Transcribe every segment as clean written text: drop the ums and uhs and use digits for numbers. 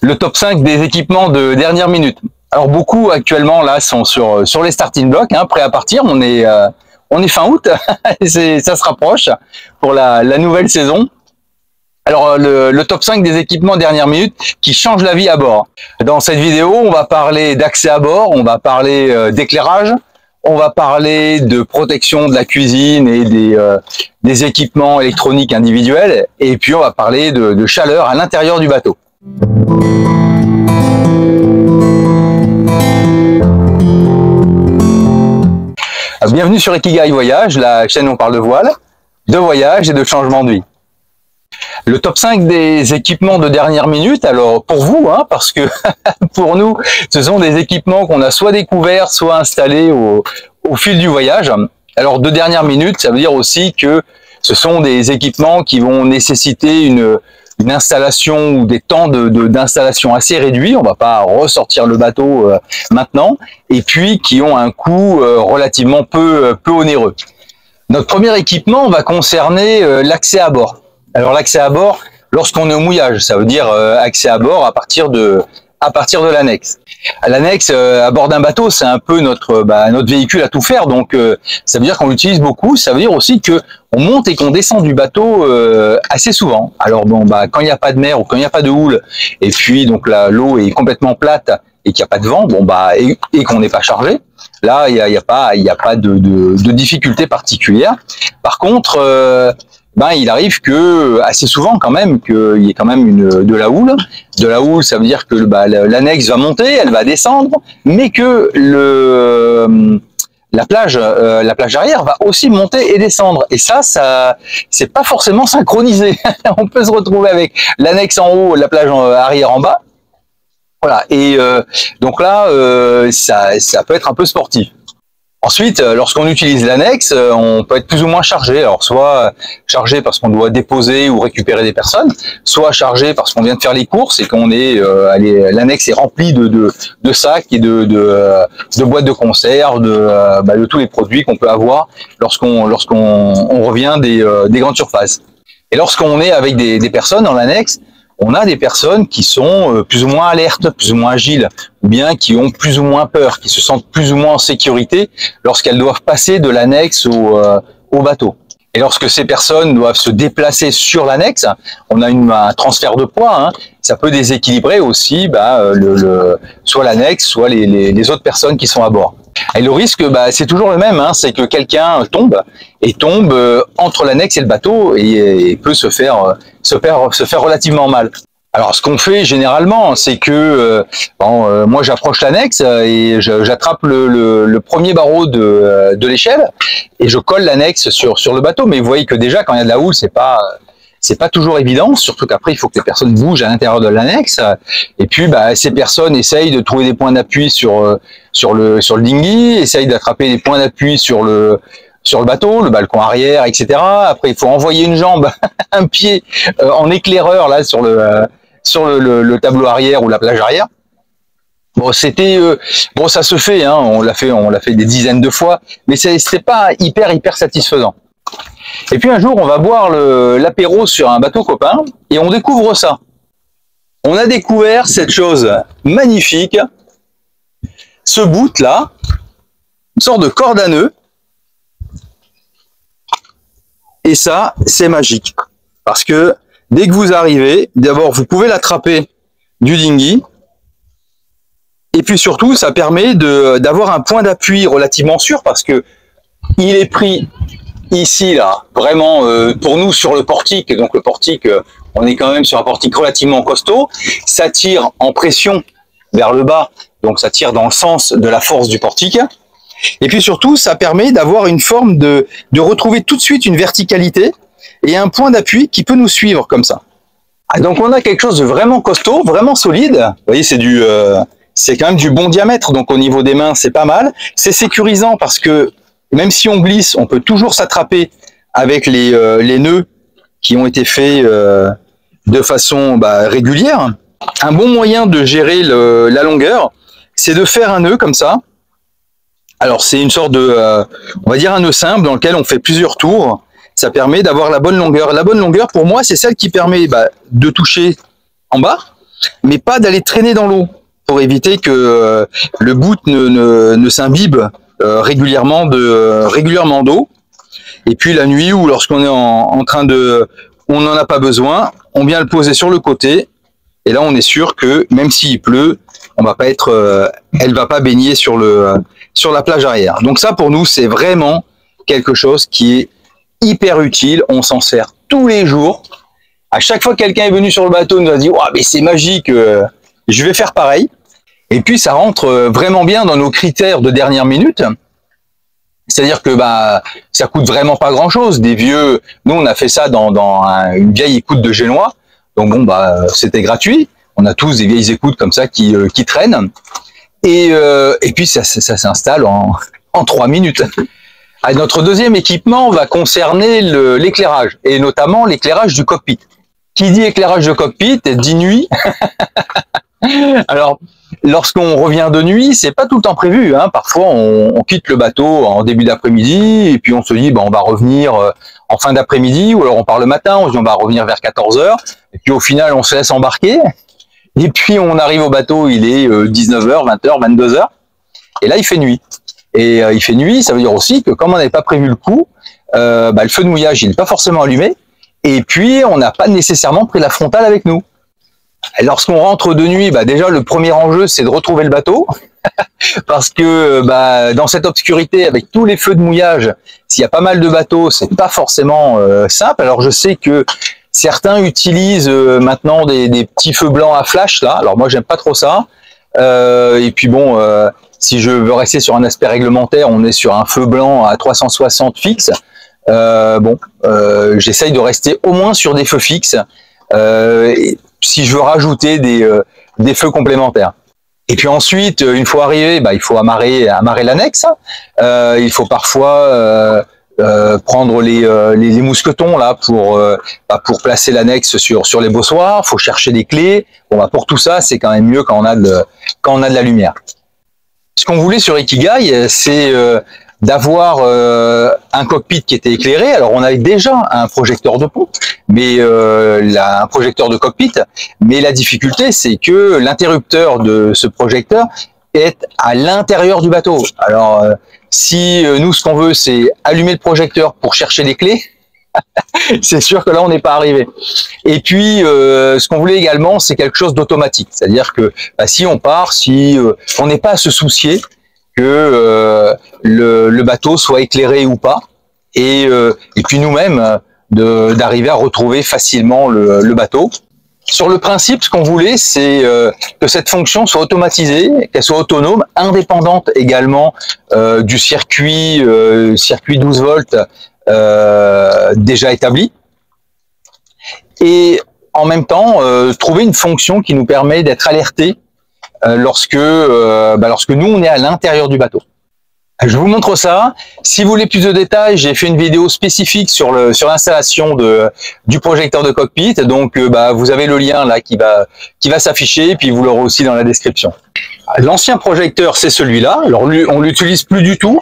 le top 5 des équipements de dernière minute. Alors beaucoup actuellement là sont sur les starting blocks, hein, prêts à partir. On est fin août, ça se rapproche pour la nouvelle saison. Alors le top 5 des équipements dernière minute qui changent la vie à bord. Dans cette vidéo, on va parler d'accès à bord, on va parler d'éclairage, on va parler de protection de la cuisine et des équipements électroniques individuels, et puis on va parler de chaleur à l'intérieur du bateau. Bienvenue sur Ikigai Voyage, la chaîne où on parle de voile, de voyage et de changement de vie. Le top 5 des équipements de dernière minute, alors pour vous, hein, parce que pour nous, ce sont des équipements qu'on a soit découverts, soit installés au fil du voyage. Alors de dernière minute, ça veut dire aussi que ce sont des équipements qui vont nécessiter une installation ou des temps d'installation assez réduits. On va pas ressortir le bateau maintenant, et puis qui ont un coût relativement peu onéreux. Notre premier équipement va concerner l'accès à bord. Alors l'accès à bord, lorsqu'on est au mouillage, ça veut dire accès à bord à partir de l'annexe. L'annexe à bord d'un bateau, c'est un peu notre véhicule à tout faire, donc ça veut dire qu'on l'utilise beaucoup. Ça veut dire aussi que on monte et qu'on descend du bateau assez souvent. Alors bon, quand il n'y a pas de mer ou quand il n'y a pas de houle, et puis donc l'eau est complètement plate et qu'il n'y a pas de vent, et qu'on n'est pas chargé, là il y a pas de difficulté particulière. Par contre, il arrive que assez souvent quand même qu'il y ait quand même de la houle. De la houle, ça veut dire que l'annexe va monter, elle va descendre, mais que la plage arrière va aussi monter et descendre. Et ça c'est pas forcément synchronisé. On peut se retrouver avec l'annexe en haut, la plage arrière en bas. Voilà. Et donc là, ça peut être un peu sportif. Ensuite, lorsqu'on utilise l'annexe, on peut être plus ou moins chargé. Alors, soit chargé parce qu'on doit déposer ou récupérer des personnes, soit chargé parce qu'on vient de faire les courses et qu'on est, l'annexe est remplie de sacs et de boîtes de conserve, de tous les produits qu'on peut avoir lorsqu'on revient des grandes surfaces. Et lorsqu'on est avec des personnes dans l'annexe, on a des personnes qui sont plus ou moins alertes, plus ou moins agiles, ou bien qui ont plus ou moins peur, qui se sentent plus ou moins en sécurité lorsqu'elles doivent passer de l'annexe au bateau. Et lorsque ces personnes doivent se déplacer sur l'annexe, on a un transfert de poids, hein, ça peut déséquilibrer aussi soit l'annexe, soit les autres personnes qui sont à bord. Et le risque, c'est toujours le même, hein, c'est que quelqu'un tombe entre l'annexe et le bateau et peut se faire relativement mal. Alors, ce qu'on fait généralement, c'est que moi j'approche l'annexe et j'attrape le premier barreau de l'échelle et je colle l'annexe sur le bateau. Mais vous voyez que déjà quand il y a de la houle, c'est pas toujours évident, surtout qu'après il faut que les personnes bougent à l'intérieur de l'annexe. Et puis ces personnes essayent de trouver des points d'appui sur le dinghy, essayent d'attraper des points d'appui sur le bateau, le balcon arrière, etc. Après il faut envoyer une jambe, un pied en éclaireur là sur le tableau arrière ou la plage arrière. Bon, ça se fait, hein, on l'a fait des dizaines de fois, mais c'est pas hyper satisfaisant. Et puis un jour, on va boire l'apéro sur un bateau copain et on découvre ça. On a découvert cette chose magnifique, ce bout là, une sorte de corde à nœud. Et ça, c'est magique. Parce que dès que vous arrivez, d'abord, vous pouvez l'attraper du dinghy. Et puis surtout, ça permet d'avoir un point d'appui relativement sûr parce que il est pris ici, là, vraiment pour nous sur le portique. Donc le portique, on est quand même sur un portique relativement costaud. Ça tire en pression vers le bas, donc ça tire dans le sens de la force du portique. Et puis surtout, ça permet d'avoir une forme de retrouver tout de suite une verticalité et un point d'appui qui peut nous suivre comme ça. Donc on a quelque chose de vraiment costaud, vraiment solide. Vous voyez, c'est quand même du bon diamètre, donc au niveau des mains, c'est pas mal. C'est sécurisant parce que même si on glisse, on peut toujours s'attraper avec les nœuds qui ont été faits de façon régulière. Un bon moyen de gérer la longueur, c'est de faire un nœud comme ça. Alors c'est une sorte on va dire un nœud simple dans lequel on fait plusieurs tours. Ça permet d'avoir la bonne longueur. La bonne longueur, pour moi, c'est celle qui permet de toucher en bas, mais pas d'aller traîner dans l'eau pour éviter que le boot ne s'imbibe régulièrement d'eau. Et puis la nuit ou lorsqu'on est en train de, on n'en a pas besoin, on vient le poser sur le côté. Et là, on est sûr que même s'il pleut, on va pas être, elle va pas baigner sur la plage arrière. Donc ça, pour nous, c'est vraiment quelque chose qui est hyper utile. On s'en sert tous les jours. À chaque fois que quelqu'un est venu sur le bateau, nous a dit, mais c'est magique, je vais faire pareil. Et puis ça rentre vraiment bien dans nos critères de dernière minute. C'est-à-dire que ça coûte vraiment pas grand-chose. Des vieux, nous on a fait ça dans une vieille écoute de Génois. Donc bon c'était gratuit. On a tous des vieilles écoutes comme ça qui traînent. Et puis ça s'installe en 3 minutes. Notre deuxième équipement va concerner l'éclairage et notamment l'éclairage du cockpit. Qui dit éclairage de cockpit dit nuit. Alors, lorsqu'on revient de nuit, c'est pas tout le temps prévu. Parfois, on quitte le bateau en début d'après-midi et puis on se dit, on va revenir en fin d'après-midi ou alors on part le matin, on se dit on va revenir vers 14h. Et puis au final, on se laisse embarquer. Et puis on arrive au bateau, il est 19h, 20h, 22h. Et là, il fait nuit. Et il fait nuit, ça veut dire aussi que comme on n'avait pas prévu le coup, le feu de mouillage, il n'est pas forcément allumé. Et puis, on n'a pas nécessairement pris la frontale avec nous. Lorsqu'on rentre de nuit, déjà, le premier enjeu, c'est de retrouver le bateau. Parce que dans cette obscurité, avec tous les feux de mouillage, s'il y a pas mal de bateaux, c'est pas forcément simple. Alors, je sais que certains utilisent maintenant des petits feux blancs à flash, là. Alors, moi, j'aime pas trop ça. Et puis, si je veux rester sur un aspect réglementaire, on est sur un feu blanc à 360 fixe. J'essaye de rester au moins sur des feux fixes si je veux rajouter des feux complémentaires. Et puis ensuite, une fois arrivé, il faut amarrer l'annexe. Il faut parfois prendre les mousquetons là pour placer l'annexe sur les bossoirs. Faut chercher des clés. Pour tout ça, c'est quand même mieux quand on a de la lumière. Ce qu'on voulait sur Ikigai, c'est d'avoir un cockpit qui était éclairé. Alors on avait déjà un projecteur de pont, mais un projecteur de cockpit. Mais la difficulté, c'est que l'interrupteur de ce projecteur est à l'intérieur du bateau. Alors si nous, ce qu'on veut, c'est allumer le projecteur pour chercher les clés, c'est sûr que là, on n'est pas arrivé. Et puis, ce qu'on voulait également, c'est quelque chose d'automatique. C'est-à-dire que si on part, on n'est pas à se soucier que le bateau soit éclairé ou pas. Et puis nous-mêmes, d'arriver à retrouver facilement le bateau. Sur le principe, ce qu'on voulait, c'est que cette fonction soit automatisée, qu'elle soit autonome, indépendante également du circuit 12 volts déjà établi. Et en même temps, trouver une fonction qui nous permet d'être alerté lorsque nous, on est à l'intérieur du bateau. Je vous montre ça. Si vous voulez plus de détails, j'ai fait une vidéo spécifique sur l'installation du projecteur de cockpit. Donc, vous avez le lien là qui va s'afficher, puis vous l'aurez aussi dans la description. L'ancien projecteur, c'est celui-là. Alors, lui, on l'utilise plus du tout,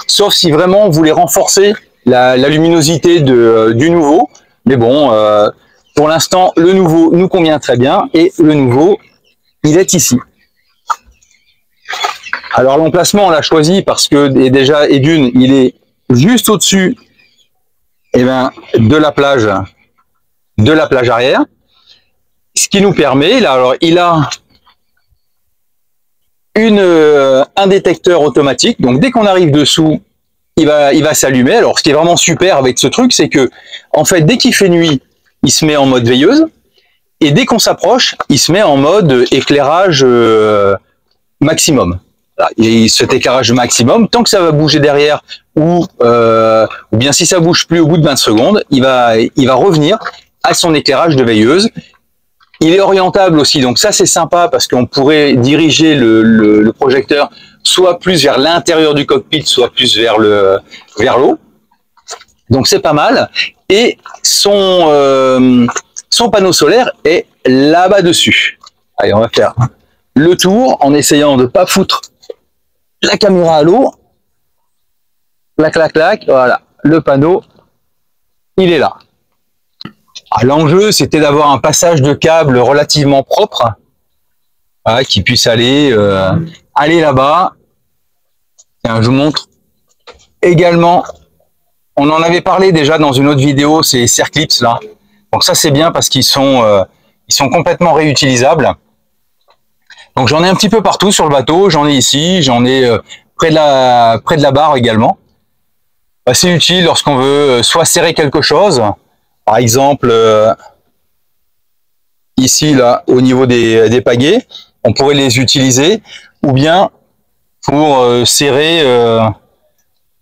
sauf si vraiment vous voulez renforcer la luminosité du nouveau. Mais bon, pour l'instant, le nouveau nous convient très bien et le nouveau, il est ici. Alors l'emplacement, on l'a choisi parce que déjà, il est juste au-dessus de la plage arrière. Ce qui nous permet, là, alors il a un détecteur automatique. Donc dès qu'on arrive dessous, il va s'allumer. Alors ce qui est vraiment super avec ce truc, c'est que en fait, dès qu'il fait nuit, il se met en mode veilleuse. Et dès qu'on s'approche, il se met en mode éclairage maximum. Et cet éclairage maximum, tant que ça va bouger derrière ou bien si ça bouge plus au bout de 20 secondes, il va revenir à son éclairage de veilleuse. Il est orientable aussi, donc ça c'est sympa parce qu'on pourrait diriger le projecteur soit plus vers l'intérieur du cockpit, soit plus vers l'eau. Donc c'est pas mal. Et son panneau solaire est là-bas dessus. Allez, on va faire le tour en essayant de pas foutre la caméra à l'eau. Clac, clac, clac. Voilà, le panneau, il est là. L'enjeu, c'était d'avoir un passage de câble relativement propre, voilà, qui puisse aller là-bas. Je vous montre également. On en avait parlé déjà dans une autre vidéo, ces Serclips là. Donc ça c'est bien parce qu'ils sont complètement réutilisables. Donc j'en ai un petit peu partout sur le bateau. J'en ai ici, j'en ai près de la barre également. C'est utile lorsqu'on veut soit serrer quelque chose, par exemple ici là au niveau des pagaies, on pourrait les utiliser, ou bien pour serrer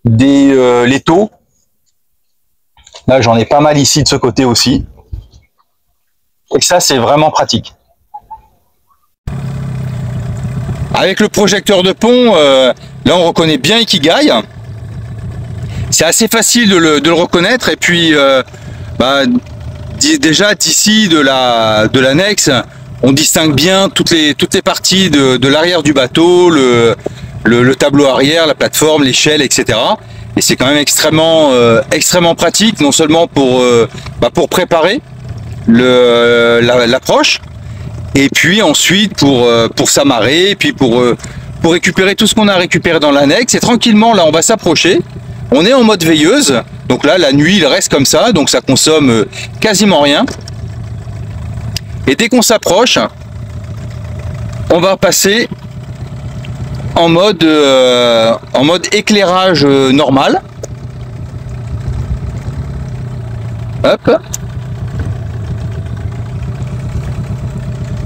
les taux. Là j'en ai pas mal ici de ce côté aussi, et ça c'est vraiment pratique. Avec le projecteur de pont, là on reconnaît bien Ikigai. C'est assez facile de le reconnaître, et puis déjà d'ici de l'annexe, on distingue bien toutes les parties de l'arrière du bateau, le tableau arrière, la plateforme, l'échelle, etc. Et c'est quand même extrêmement pratique, non seulement pour préparer l'approche, et puis ensuite pour s'amarrer, et puis pour récupérer tout ce qu'on a récupéré dans l'annexe. Et tranquillement là on va s'approcher. On est en mode veilleuse, donc là la nuit il reste comme ça, donc ça consomme quasiment rien. Et dès qu'on s'approche, on va passer en mode éclairage normal. Hop.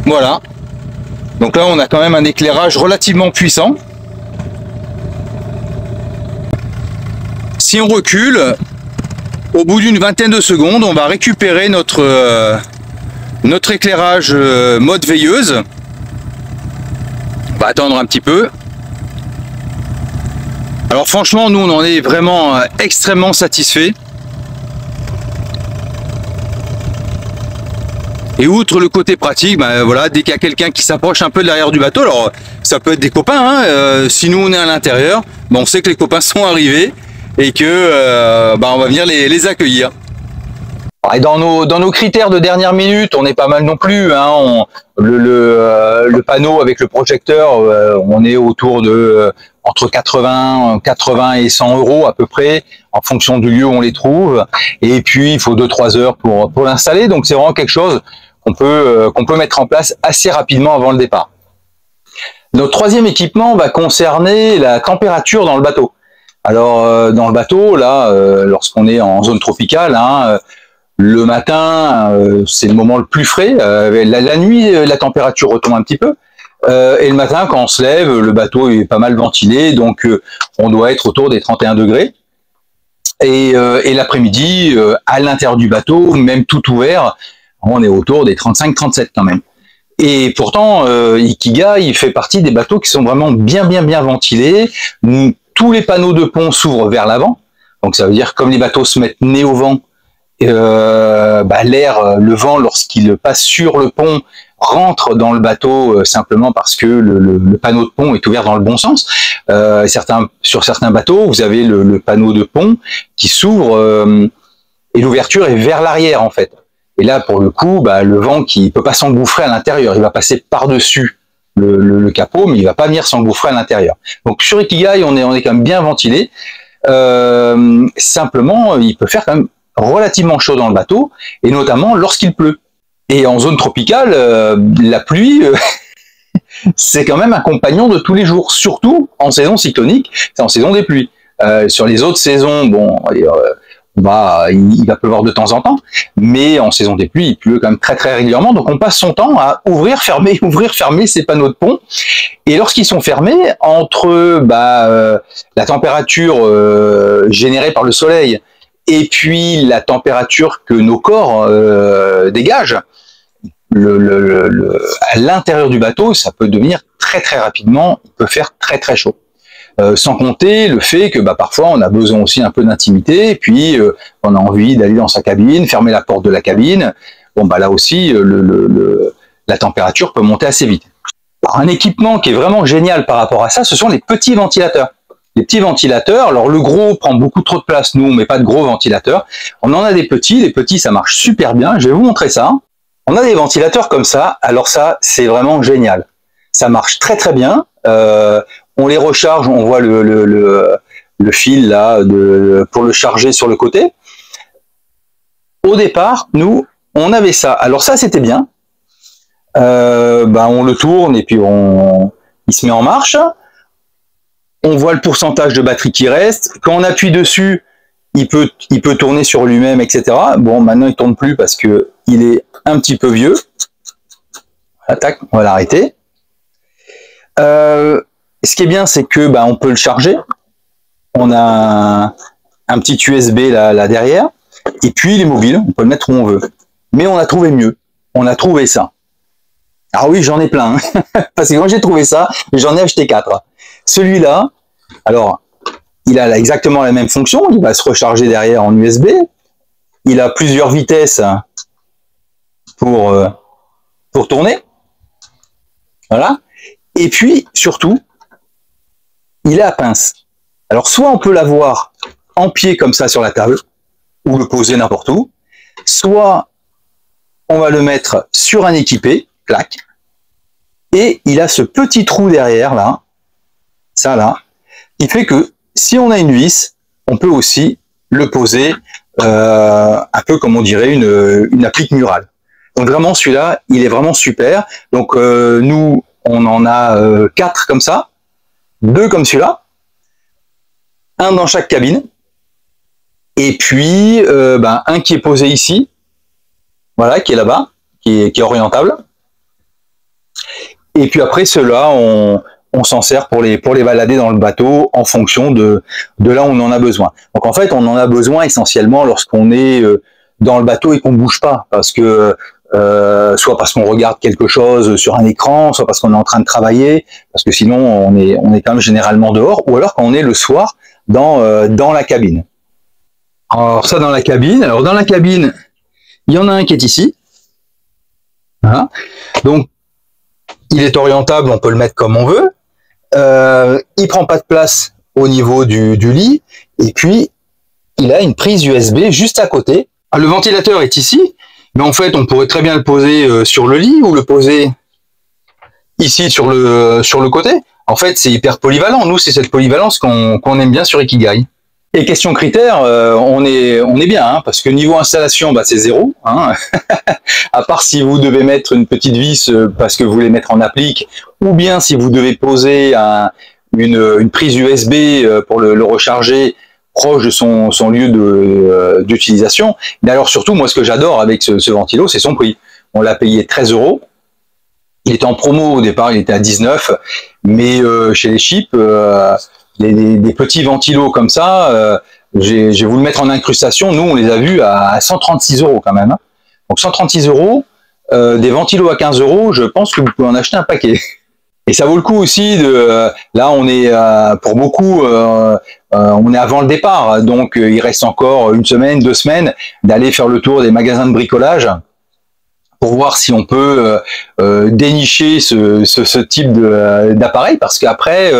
Voilà. Donc là on a quand même un éclairage relativement puissant. Si on recule, au bout d'une vingtaine de secondes, on va récupérer notre éclairage mode veilleuse. On va attendre un petit peu. Alors franchement, nous on en est vraiment extrêmement satisfait. Et outre le côté pratique, voilà, dès qu'il y a quelqu'un qui s'approche un peu de l'arrière du bateau, alors ça peut être des copains, hein, si nous on est à l'intérieur, on sait que les copains sont arrivés et que on va venir les accueillir. Et dans nos critères de dernière minute, on est pas mal non plus, hein, le panneau avec le projecteur, on est autour de entre 80 et 100 € à peu près, en fonction du lieu où on les trouve. Et puis il faut 2-3 heures pour l'installer, donc c'est vraiment quelque chose qu'on peut mettre en place assez rapidement avant le départ. Notre troisième équipement va concerner la température dans le bateau. Alors dans le bateau, là, lorsqu'on est en zone tropicale, hein, le matin, c'est le moment le plus frais. La nuit, la température retombe un petit peu. Et le matin, quand on se lève, le bateau est pas mal ventilé, donc on doit être autour des 31 degrés. Et l'après-midi, à l'intérieur du bateau, même tout ouvert, on est autour des 35-37 quand même. Et pourtant, Ikigai, il fait partie des bateaux qui sont vraiment bien ventilés. Tous les panneaux de pont s'ouvrent vers l'avant. Donc ça veut dire que comme les bateaux se mettent nez au vent, l'air, le vent, lorsqu'il passe sur le pont, rentre dans le bateau simplement parce que le panneau de pont est ouvert dans le bon sens. Sur certains bateaux, vous avez le panneau de pont qui s'ouvre et l'ouverture est vers l'arrière en fait. Et là, pour le coup, le vent qui peut pas s'engouffrer à l'intérieur, il va passer par-dessus le capot, mais il va pas venir s'engouffrer à l'intérieur. Donc sur Ikigai, on est quand même bien ventilé. Simplement, il peut faire quand même relativement chaud dans le bateau, et notamment lorsqu'il pleut. Et en zone tropicale, la pluie, c'est quand même un compagnon de tous les jours, surtout en saison cyclonique, c'est en saison des pluies. Sur les autres saisons, bon, il va pleuvoir de temps en temps, mais en saison des pluies, il pleut quand même très régulièrement, donc on passe son temps à ouvrir, fermer ces panneaux de pont. Et lorsqu'ils sont fermés, entre la température générée par le soleil et puis la température que nos corps dégagent, à l'intérieur du bateau, ça peut devenir très rapidement, il peut faire très chaud. Sans compter le fait que parfois on a besoin aussi un peu d'intimité, et puis on a envie d'aller dans sa cabine, fermer la porte de la cabine. Bon là aussi la température peut monter assez vite. Alors, un équipement qui est vraiment génial par rapport à ça, ce sont les petits ventilateurs. des petits ventilateurs. Alors le gros prend beaucoup trop de place, nous on met pas de gros ventilateurs. On en a des petits, les petits ça marche super bien, je vais vous montrer ça. On a des ventilateurs comme ça, alors ça c'est vraiment génial. Ça marche très très bien, on les recharge, on voit le fil là pour le charger sur le côté. Au départ, nous on avait ça, alors ça c'était bien. On le tourne et puis il se met en marche. On voit le pourcentage de batterie qui reste. Quand on appuie dessus, il peut tourner sur lui-même, etc. Bon, maintenant il tourne plus parce que il est un petit peu vieux. Tac, on va l'arrêter. Ce qui est bien, c'est que on peut le charger. On a un petit USB là derrière. Et puis il est mobile, on peut le mettre où on veut. Mais on a trouvé mieux. On a trouvé ça. Ah oui, j'en ai plein. Parce que quand j'ai trouvé ça, j'en ai acheté 4. Celui-là, alors, il a exactement la même fonction. Il va se recharger derrière en USB. Il a plusieurs vitesses pour tourner. Voilà. Et puis, surtout, il est à pince. Alors, soit on peut l'avoir en pied comme ça sur la table, ou le poser n'importe où, soit on va le mettre sur un équipé, clac, et il a ce petit trou derrière, là, ça là, qui fait que si on a une vis, on peut aussi le poser un peu comme on dirait une applique murale. Donc vraiment celui-là, il est vraiment super. Donc nous, on en a 4 comme ça, 2 comme celui-là, un dans chaque cabine, et puis un qui est posé ici, voilà, qui est là-bas, qui est orientable. Et puis après ceux-là, on s'en sert pour les balader dans le bateau en fonction de là où on en a besoin. Donc en fait, on en a besoin essentiellement lorsqu'on est dans le bateau et qu'on bouge pas, parce que soit parce qu'on regarde quelque chose sur un écran, soit parce qu'on est en train de travailler, parce que sinon on est quand même généralement dehors, ou alors quand on est le soir dans la cabine. Alors ça dans la cabine. Alors dans la cabine, il y en a un qui est ici. Voilà. Donc il est orientable, on peut le mettre comme on veut. Il prend pas de place au niveau du lit. Et puis, il a une prise USB juste à côté. Ah, le ventilateur est ici. Mais en fait, on pourrait très bien le poser sur le lit ou le poser ici sur le côté. En fait, c'est hyper polyvalent. Nous, c'est cette polyvalence qu'on aime bien sur Ikigai. Et question critères, on est bien, hein, parce que niveau installation, c'est 0. Hein. À part si vous devez mettre une petite vis parce que vous voulez mettre en applique, ou bien si vous devez poser une prise USB pour le recharger proche de son lieu d'utilisation. Mais alors surtout, moi, ce que j'adore avec ce ventilo, c'est son prix. On l'a payé 13 €. Il était en promo au départ, il était à 19, mais chez les Chips, des petits ventilos comme ça, j'ai voulu mettre en incrustation. Nous, on les a vus à 136 € quand même. Hein. Donc 136 €, des ventilos à 15 €, je pense que vous pouvez en acheter un paquet. Et ça vaut le coup aussi là, on est pour beaucoup, on est avant le départ, donc il reste encore une semaine, 2 semaines d'aller faire le tour des magasins de bricolage pour voir si on peut dénicher ce type d'appareil, parce qu'après,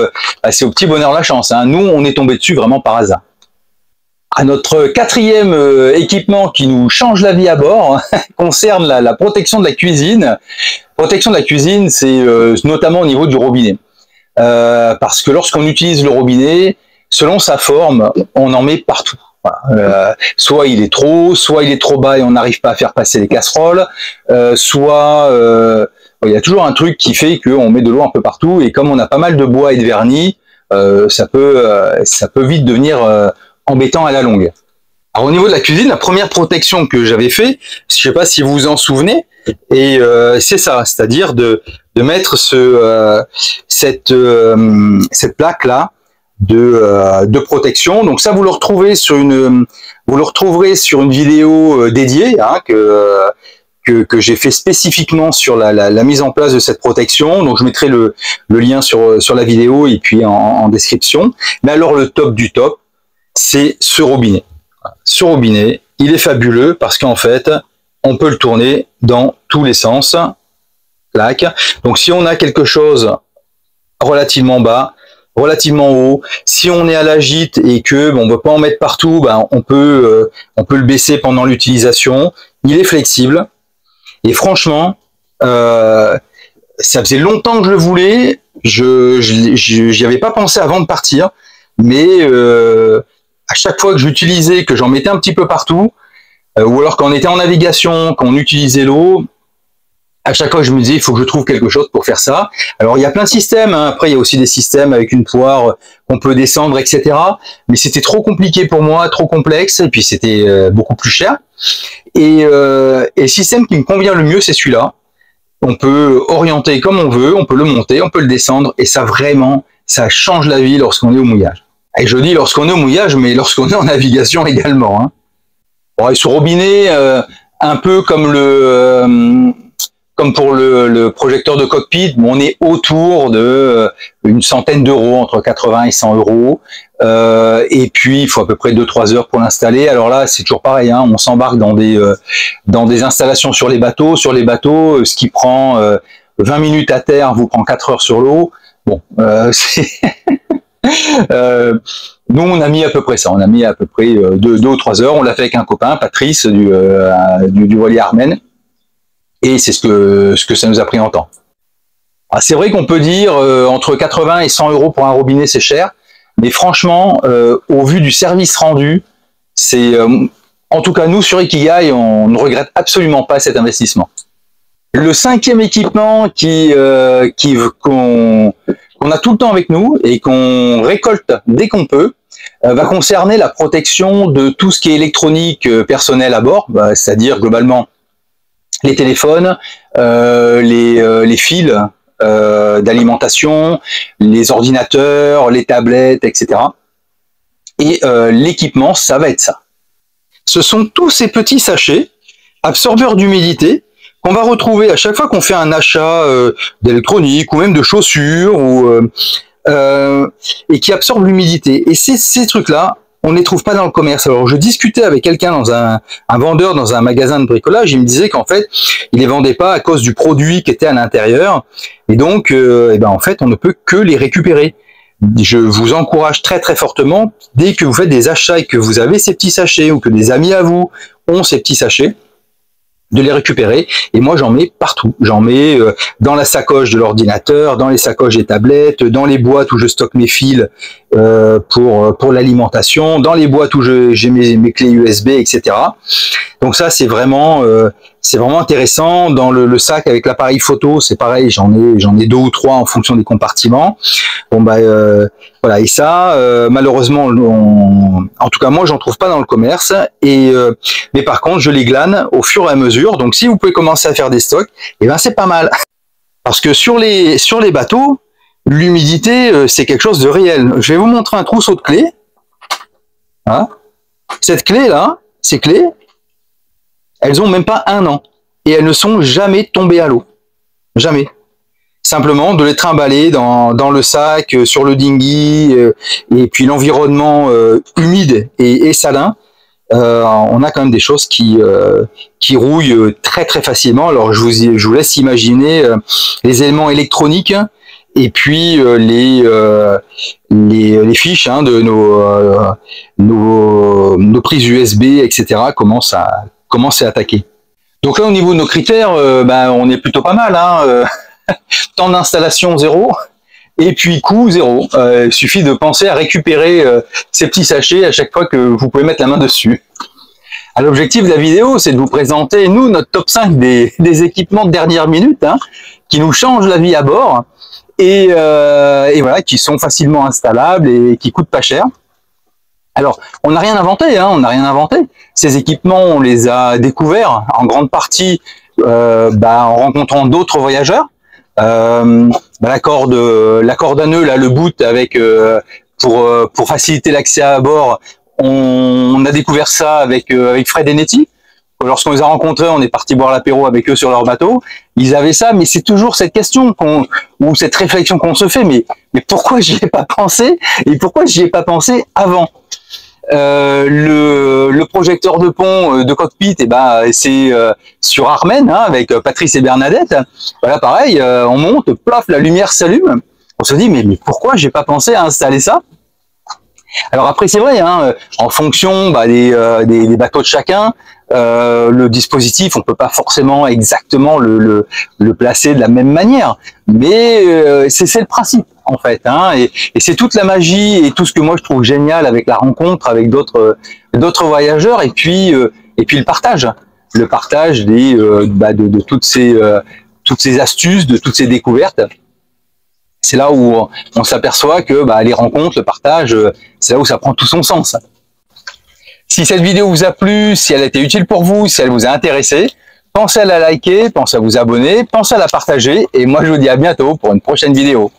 c'est au petit bonheur la chance. Hein. Nous, on est tombé dessus vraiment par hasard. À notre 4e équipement qui nous change la vie à bord concerne la protection de la cuisine. Protection de la cuisine, c'est notamment au niveau du robinet. Parce que lorsqu'on utilise le robinet, selon sa forme, on en met partout. Voilà. Soit il est trop bas et on n'arrive pas à faire passer les casseroles, soit il y a toujours un truc qui fait qu'on met de l'eau un peu partout, et comme on a pas mal de bois et de vernis, ça peut vite devenir embêtant à la longue. Alors au niveau de la cuisine, la première protection que j'avais fait, je sais pas si vous vous en souvenez, et c'est ça, c'est-à-dire de mettre cette plaque là de protection. Donc ça, vous le retrouverez sur une vidéo dédiée, hein, que j'ai fait spécifiquement sur la mise en place de cette protection. Donc je mettrai le lien sur la vidéo et puis en description. Mais alors le top du top, c'est ce robinet. Ce robinet, il est fabuleux parce qu'en fait, on peut le tourner dans tous les sens. Clac. Donc si on a quelque chose relativement bas, relativement haut. Si on est à la gîte et que on veut pas en mettre partout, ben on peut le baisser pendant l'utilisation. Il est flexible et franchement, ça faisait longtemps que je le voulais. J'y avais pas pensé avant de partir, mais à chaque fois que j'utilisais, que j'en mettais un petit peu partout, ou alors quand on était en navigation, quand on utilisait l'eau, à chaque fois je me disais il faut que je trouve quelque chose pour faire ça. Alors il y a plein de systèmes, hein. Après il y a aussi des systèmes avec une poire qu'on peut descendre, etc. Mais c'était trop compliqué pour moi, trop complexe, et puis c'était beaucoup plus cher. Et le système qui me convient le mieux, c'est celui-là. On peut orienter comme on veut, on peut le monter, on peut le descendre, et ça vraiment, ça change la vie lorsqu'on est au mouillage. Et je dis lorsqu'on est au mouillage, mais lorsqu'on est en navigation également, hein. Bon, et ce robinet, un peu comme pour le projecteur de cockpit, on est autour de une centaine d'euros, entre 80 et 100 euros. Et puis, il faut à peu près 2-3 heures pour l'installer. Alors là, c'est toujours pareil, hein, on s'embarque dans des installations sur les bateaux. Sur les bateaux, ce qui prend 20 minutes à terre vous prend 4 heures sur l'eau. Bon, c'est... nous, on a mis à peu près ça. On a mis à peu près 2 ou 3 heures. On l'a fait avec un copain, Patrice, du voilier Armen. Et c'est ce que ça nous a pris en temps. Ah, c'est vrai qu'on peut dire entre 80 et 100 euros pour un robinet, c'est cher. Mais franchement, au vu du service rendu, c'est en tout cas nous sur Ikigai, on ne regrette absolument pas cet investissement. Le 5e équipement qu'on a tout le temps avec nous et qu'on récolte dès qu'on peut, va concerner la protection de tout ce qui est électronique personnel à bord, c'est-à-dire globalement les téléphones, les fils d'alimentation, les ordinateurs, les tablettes, etc. Et l'équipement, ça va être ça. Ce sont tous ces petits sachets absorbeurs d'humidité qu'on va retrouver à chaque fois qu'on fait un achat d'électronique ou même de chaussures et qui absorbent l'humidité. Et ces trucs-là, on ne les trouve pas dans le commerce. Alors je discutais avec quelqu'un dans un vendeur dans un magasin de bricolage, il me disait qu'en fait, il les vendait pas à cause du produit qui était à l'intérieur. Et donc, en fait, on ne peut que les récupérer. Je vous encourage très très fortement, dès que vous faites des achats et que vous avez ces petits sachets ou que des amis à vous ont ces petits sachets, de les récupérer. Et moi, j'en mets partout. J'en mets dans la sacoche de l'ordinateur, dans les sacoches des tablettes, dans les boîtes où je stocke mes fils pour l'alimentation, dans les boîtes où j'ai mes clés USB, etc. Donc ça, c'est vraiment intéressant. Dans le sac avec l'appareil photo, c'est pareil. J'en ai 2 ou 3 en fonction des compartiments. Bon voilà. Et ça, malheureusement, en tout cas moi, j'en trouve pas dans le commerce. Mais par contre, je les glane au fur et à mesure. Donc si vous pouvez commencer à faire des stocks, c'est pas mal. Parce que sur les bateaux, l'humidité, c'est quelque chose de réel. Je vais vous montrer un trousseau de clés. Hein, cette clé-là, ces clés, elles ont même pas 1 an. Et elles ne sont jamais tombées à l'eau. Jamais. Simplement de les trimballer dans le sac, sur le dinghy, et puis l'environnement humide et salin. On a quand même des choses qui rouillent très très facilement. Alors je vous laisse imaginer les éléments électroniques et puis les fiches de nos prises USB, etc. commencent à attaquer. Donc là, au niveau de nos critères, on est plutôt pas mal, hein. Temps d'installation 0 et puis coût 0. Il suffit de penser à récupérer ces petits sachets à chaque fois que vous pouvez mettre la main dessus. L'objectif de la vidéo, c'est de vous présenter, nous, notre top 5 des équipements de dernière minute, hein, qui nous changent la vie à bord et voilà, qui sont facilement installables et qui coûtent pas cher. Alors, on n'a rien inventé, hein, on n'a rien inventé. Ces équipements, on les a découverts en grande partie en rencontrant d'autres voyageurs. La corde à nœud, là, le boot avec pour faciliter l'accès à bord, on a découvert ça avec Fred et Nettie. Lorsqu'on les a rencontrés, on est parti boire l'apéro avec eux sur leur bateau. Ils avaient ça, mais c'est toujours cette question ou cette réflexion qu'on se fait. Mais pourquoi j'y ai pas pensé et pourquoi j'y ai pas pensé avant? Le projecteur de pont de cockpit, c'est sur Armen, hein, avec Patrice et Bernadette. Voilà, pareil, on monte, plaf, la lumière s'allume. on se dit mais pourquoi j'ai pas pensé à installer ça? Alors après c'est vrai, hein, en fonction des bateaux de chacun, le dispositif on peut pas forcément exactement le placer de la même manière, mais c'est le principe en fait, hein, et c'est toute la magie et tout ce que moi je trouve génial avec la rencontre avec d'autres voyageurs, et puis le partage de toutes ces astuces, de toutes ces découvertes. C'est là où on s'aperçoit que les rencontres, le partage, c'est là où ça prend tout son sens. Si cette vidéo vous a plu, si elle a été utile pour vous, si elle vous a intéressé, pensez à la liker, pensez à vous abonner, pensez à la partager, et moi je vous dis à bientôt pour une prochaine vidéo.